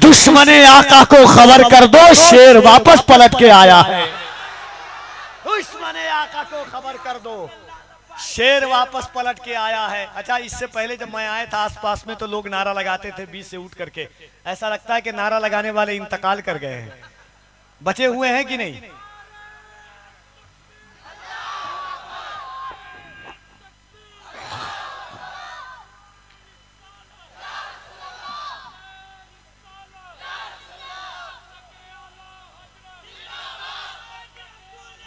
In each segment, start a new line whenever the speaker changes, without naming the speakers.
दुश्मन आका को खबर कर दो, शेर वापस पलट के आया है। दुश्मन आका को खबर कर दो, शेर वापस पलट के आया है। अच्छा, इससे पहले जब मैं आया था आसपास में तो लोग नारा लगाते थे बीच से उठ करके, ऐसा लगता है कि नारा लगाने वाले इंतकाल कर गए हैं, बचे हुए हैं कि नहीं?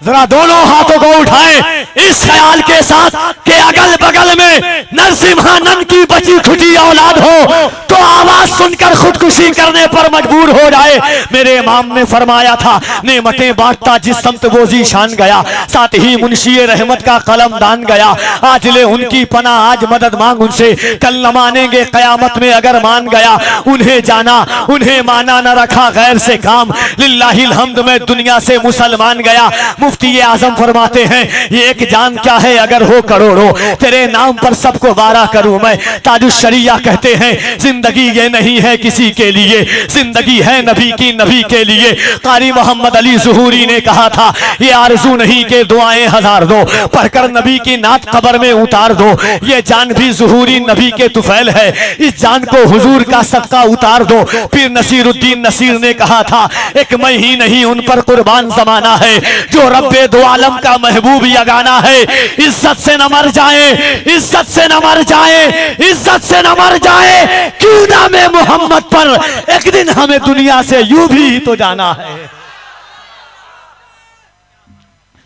जरा दोनों हाथों को उठाएं इस ख्याल के साथ कि अगल बगल में नरसिम्हानंद की बची खुची औलाद हो तो आवाज सुनकर खुदकुशी करने पर मजबूर हो जाए। मेरे इमाम ने फरमाया था, नेमतें बांटता जिस समत वो जीशान गया, साथ ही मुंशी रहमत का कलम दान गया। आज ले उनकी पना, आज मदद मांग उनसे, कल न मानेंगे कयामत में अगर मान गया। उन्हें जाना उन्हें माना, न रखा गैर से काम, लिल्लाहिल हम्द में दुनिया से मुसलमान गया। मुफ्ती आजम फरमाते हैं, ये एक जान क्या है अगर हो करोड़ों, तेरे नाम पर सबको वारा करूं मैं। ताजुश शरिया कहते हैं, जिंदगी ये नहीं है किसी के लिए, जिंदगी है नबी की, नबी के लिए। कारी मोहम्मद अली ज़ुहूरी ने कहा था, ये आरज़ू नहीं के दुआएं हजार दो, पढ़कर नबी की नात कब्र में उतार दो। ये जान भी ज़ुहूरी नबी के तुफैल है, इस जान को हुजूर का सदका उतार दो। फिर नसीरुद्दीन नसीर ने कहा था, एक मैं ही नहीं उन पर कुर्बान जमाना है, जो रब्बे दो आलम का महबूब यगाना है। इज्जत से न मर जाए, इज्जत से न मर जाए, इज्जत से न मर जाए, क्यों ना मैं मोहम्मद पर एक दिन हमें दुनिया से यूं भी तो जाना है।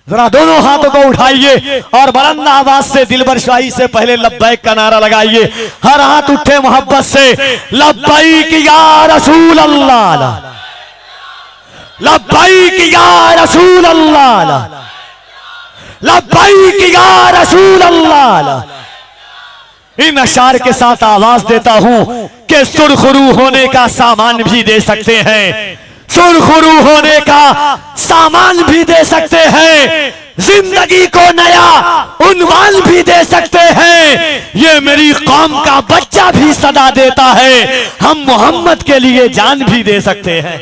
जरा दोनों हाथों को उठाइए और बुलंद आवाज से दिलबर शाही से पहले लब्बैक का नारा लगाइए। हर हाथ उठे मोहब्बत से, लब्बैक या रसूल अल्लाह, लब्बैक या रसूल अल्लाह, लब्बैक या रसूल अल्लाह। इन अशार के साथ आवाज देता हूं कि सुरखरू होने का सामान भी दे सकते हैं, सुरखरू होने का सामान भी दे सकते हैं, जिंदगी को नया उन्वान भी दे सकते हैं। ये मेरी कौम का बच्चा भी सदा देता है, हम मोहम्मद के लिए जान भी दे सकते हैं।